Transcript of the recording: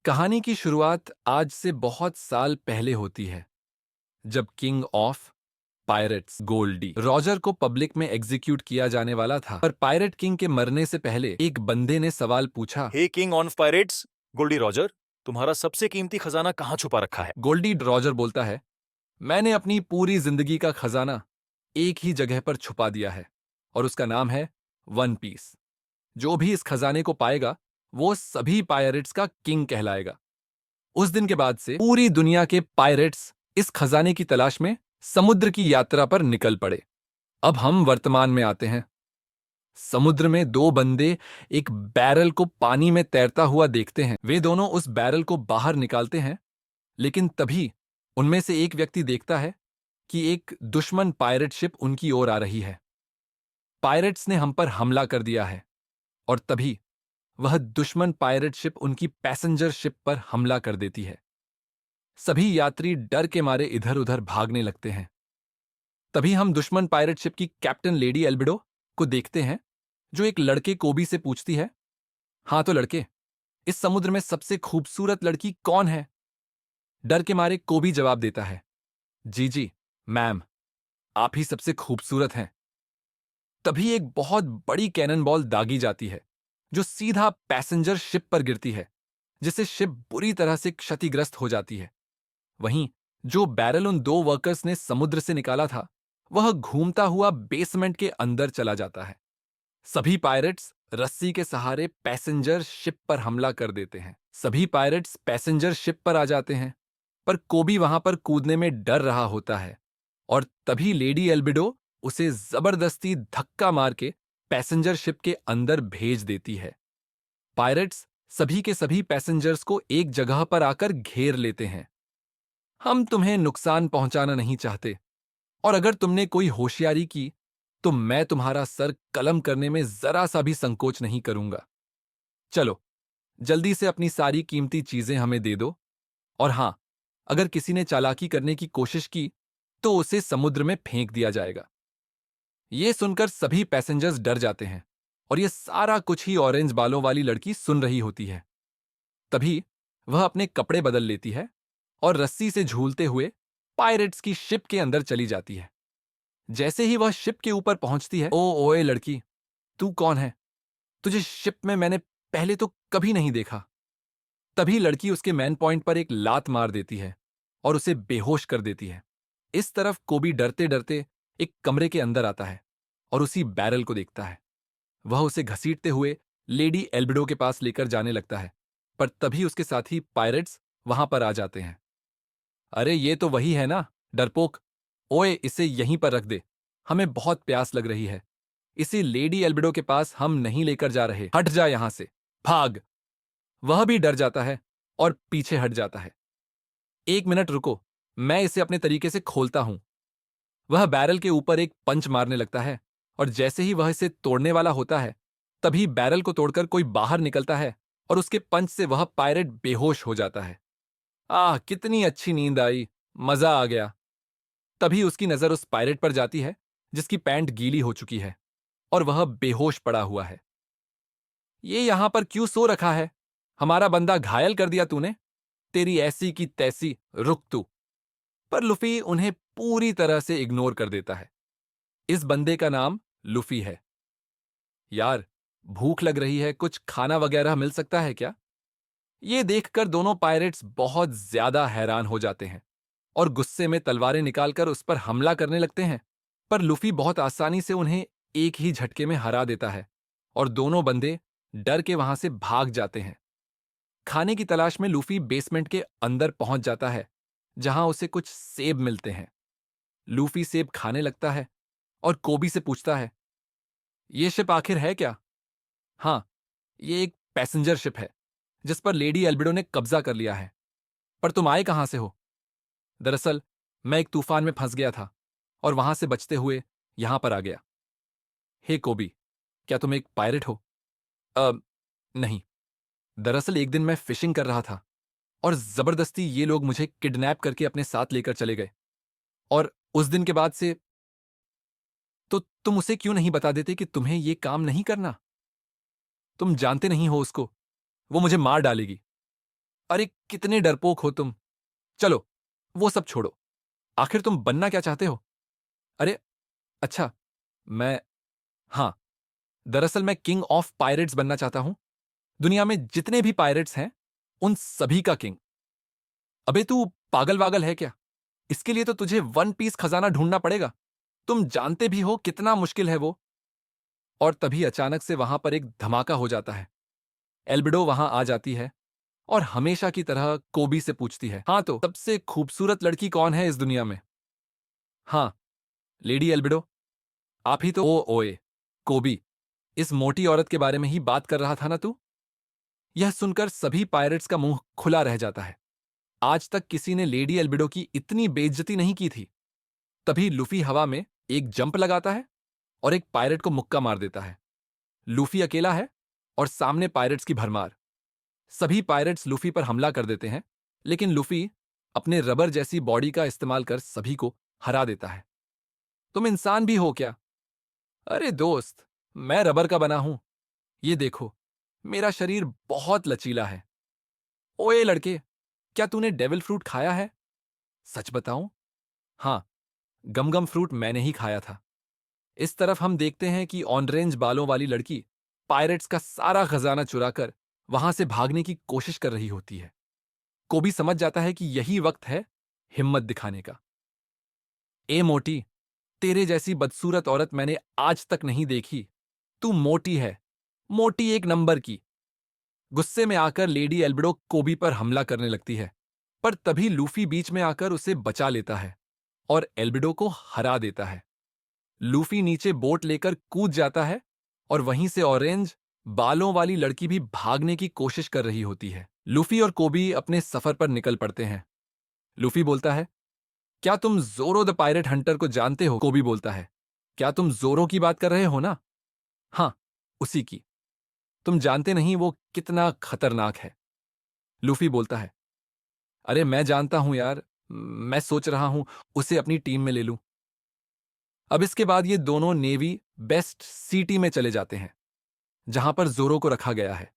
कहानी की शुरुआत आज से बहुत साल पहले होती है, जब king of pirates Gol D Roger को पब्लिक में एग्जीक्यूट किया जाने वाला था। पर पायरेट किंग के मरने से पहले एक बंदे ने सवाल पूछा। Hey king on pirates, Gol D Roger, तुम्हारा सबसे कीमती खजाना कहाँ छुपा रखा है? गोल्डी रॉजर बोलता है, मैंने अपनी पूरी जिंदगी का खजाना एक ही जगह पर छुपा दिया है और उसका नाम है वन पीस। जो भी इस खजाने को पाएगा वो सभी पायरेट्स का किंग कहलाएगा। उस दिन के बाद से पूरी दुनिया के पायरेट्स इस खजाने की तलाश में समुद्र की यात्रा पर निकल पड़े। अब हम वर्तमान में आते हैं। समुद्र में दो बंदे एक बैरल को पानी में तैरता हुआ देखते हैं। वे दोनों उस बैरल को बाहर निकालते हैं, लेकिन तभी उनमें से एक व्यक्ति देखता है कि एक दुश्मन पायरेट शिप उनकी ओर आ रही है। पायरेट्स ने हम पर हमला कर दिया है। और तभी वह दुश्मन पायरेट शिप उनकी पैसेंजर शिप पर हमला कर देती है। सभी यात्री डर के मारे इधर उधर भागने लगते हैं। तभी हम दुश्मन पायरेट शिप की कैप्टन लेडी एल्बिडो को देखते हैं, जो एक लड़के कोबी से पूछती है, हाँ तो लड़के, इस समुद्र में सबसे खूबसूरत लड़की कौन है? डर के मारे कोबी जवाब देता है, जी जी मैम, आप ही सबसे खूबसूरत हैं। तभी एक बहुत बड़ी कैनन बॉल दागी जाती है, जो सीधा पैसेंजर शिप पर गिरती है, जिससे शिप बुरी तरह से क्षतिग्रस्त हो जाती है। वहीं जो बैरल उन दो वर्कर्स ने समुद्र से निकाला था, वह घूमता हुआ बेसमेंट के अंदर चला जाता है। सभी पायरेट्स रस्सी के सहारे पैसेंजर शिप पर हमला कर देते हैं। सभी पायरेट्स पैसेंजर शिप पर आ जाते हैं, पर कोबी वहां पर कूदने में डर रहा होता है और तभी लेडी एल्बिडो उसे जबरदस्ती धक्का मार के पैसेंजर शिप के अंदर भेज देती है। पायरेट्स सभी के सभी पैसेंजर्स को एक जगह पर आकर घेर लेते हैं। हम तुम्हें नुकसान पहुंचाना नहीं चाहते, और अगर तुमने कोई होशियारी की तो मैं तुम्हारा सर कलम करने में जरा सा भी संकोच नहीं करूंगा। चलो, जल्दी से अपनी सारी कीमती चीजें हमें दे दो, और हां, अगर किसी ने चालाकी करने की कोशिश की तो उसे समुद्र में फेंक दिया जाएगा। ये सुनकर सभी पैसेंजर्स डर जाते हैं, और ये सारा कुछ ही ऑरेंज बालों वाली लड़की सुन रही होती है। तभी वह अपने कपड़े बदल लेती है और रस्सी से झूलते हुए पायरेट्स की शिप के अंदर चली जाती है। जैसे ही वह शिप के ऊपर पहुंचती है, ओ ओए लड़की, तू कौन है? तुझे शिप में मैंने पहले तो कभी नहीं देखा। तभी लड़की उसके मैन पॉइंट पर एक लात मार देती है और उसे बेहोश कर देती है। इस तरफ कोबी डरते डरते एक कमरे के अंदर आता है और उसी बैरल को देखता है। वह उसे घसीटते हुए लेडी एल्बिडो के पास लेकर जाने लगता है, पर तभी उसके साथी पायरेट्स वहां पर आ जाते हैं। अरे ये तो वही है ना, डरपोक। ओए, इसे यहीं पर रख दे, हमें बहुत प्यास लग रही है। इसे लेडी एल्बिडो के पास हम नहीं लेकर जा रहे, हट जा यहां से, भाग। वह भी डर जाता है और पीछे हट जाता है। एक मिनट रुको, मैं इसे अपने तरीके से खोलता हूं। वह बैरल के ऊपर एक पंच मारने लगता है, और जैसे ही वह इसे तोड़ने वाला होता है, तभी बैरल को तोड़कर कोई बाहर निकलता है और उसके पंच से वह पायरेट बेहोश हो जाता है। आह, कितनी अच्छी नींद आई, मजा आ गया। तभी उसकी नजर उस पायरेट पर जाती है जिसकी पैंट गीली हो चुकी है और वह बेहोश पड़ा हुआ है। ये यहां पर क्यों सो रखा है? हमारा बंदा घायल कर दिया तूने। तेरी ऐसी की तैसी, रुक तू। पर लुफी उन्हें पूरी तरह से इग्नोर कर देता है। इस बंदे का नाम लुफी है। यार, भूख लग रही है, कुछ खाना वगैरह मिल सकता है क्या? ये देखकर दोनों पायरेट्स बहुत ज्यादा हैरान हो जाते हैं और गुस्से में तलवारें निकालकर उस पर हमला करने लगते हैं। पर लुफी बहुत आसानी से उन्हें एक ही झटके में हरा देता है और दोनों बंदे डर के वहां से भाग जाते हैं। खाने की तलाश में लूफी बेसमेंट के अंदर पहुंच जाता है, जहां उसे कुछ सेब मिलते हैं। लूफी सेब खाने लगता है और कोबी से पूछता है, ये शिप आखिर है क्या? हाँ, ये एक पैसेंजर शिप है जिस पर लेडी एल्बिडो ने कब्जा कर लिया है। पर तुम आए कहां से हो? दरअसल मैं एक तूफान में फंस गया था और वहां से बचते हुए यहां पर आ गया। हे कोबी, क्या तुम एक पायरेट हो? अब नहीं, दरअसल एक दिन मैं फिशिंग कर रहा था और जबरदस्ती ये लोग मुझे किडनैप करके अपने साथ लेकर चले गए, और उस दिन के बाद से। तो तुम उसे क्यों नहीं बता देते कि तुम्हें ये काम नहीं करना? तुम जानते नहीं हो उसको, वो मुझे मार डालेगी। अरे कितने डरपोक हो तुम। चलो, वो सब छोड़ो। आखिर तुम बनना क्या चाहते हो? अरे, अच्छा, मैं हाँ, दरअसल मैं किंग ऑफ पायरेट्स बनना चाहता हूं। दुनिया में जितने भी पायरेट्स हैं, उन सभी का किंग। अबे तू पागल वागल है क्या? इसके लिए तो तुझे वन पीस खजाना ढूंढना पड़ेगा। तुम जानते भी हो कितना मुश्किल है वो। और तभी अचानक से वहां पर एक धमाका हो जाता है। एल्बिडो वहां आ जाती है और हमेशा की तरह कोबी से पूछती है, हाँ तो सबसे खूबसूरत लड़की कौन है इस दुनिया में? हाँ, लेडी एल्बिडो, आप ही तो। ओ ओए, कोबी, इस मोटी औरत के बारे में ही बात कर रहा था ना तू? यह सुनकर सभी पायरेट्स का मुंह खुला रह जाता है। आज तक किसी ने लेडी एल्बिडो की इतनी बेइज्जती नहीं की थी। तभी लूफी हवा में एक जंप लगाता है और एक पायरेट को मुक्का मार देता है। लूफी अकेला है और सामने पायरेट्स की भरमार। सभी पायरेट्स लूफी पर हमला कर देते हैं, लेकिन लूफी अपने रबर जैसी बॉडी का इस्तेमाल कर सभी को हरा देता है। तुम इंसान भी हो क्या? अरे दोस्त, मैं रबर का बना हूं। ये देखो, मेरा शरीर बहुत लचीला है। ओए लड़के, क्या तूने डेविल फ्रूट खाया है? सच बताऊं? हाँ, गमगम फ्रूट मैंने ही खाया था। इस तरफ हम देखते हैं कि ऑनरेंज बालों वाली लड़की पायरेट्स का सारा खजाना चुराकर वहां से भागने की कोशिश कर रही होती है। कोबी समझ जाता है कि यही वक्त है हिम्मत दिखाने का। ए मोटी, तेरे जैसी बदसूरत औरत मैंने आज तक नहीं देखी। तू मोटी है, मोटी एक नंबर की। गुस्से में आकर लेडी एल्बिडो कोबी पर हमला करने लगती है, पर तभी लूफी बीच में आकर उसे बचा लेता है और एल्बिडो को हरा देता है। लूफी नीचे बोट लेकर कूद जाता है और वहीं से ऑरेंज बालों वाली लड़की भी भागने की कोशिश कर रही होती है। लूफी और कोबी अपने सफर पर निकल पड़ते हैं। लूफी बोलता है, क्या तुम जोरो द पायरेट हंटर को जानते हो? कोबी बोलता है, क्या तुम जोरो की बात कर रहे हो ना? हाँ, उसी की। तुम जानते नहीं वो कितना खतरनाक है। लूफी बोलता है, अरे मैं जानता हूं यार, मैं सोच रहा हूं उसे अपनी टीम में ले लूं। अब इसके बाद ये दोनों नेवी बेस्ट सिटी में चले जाते हैं, जहां पर जोरो को रखा गया है।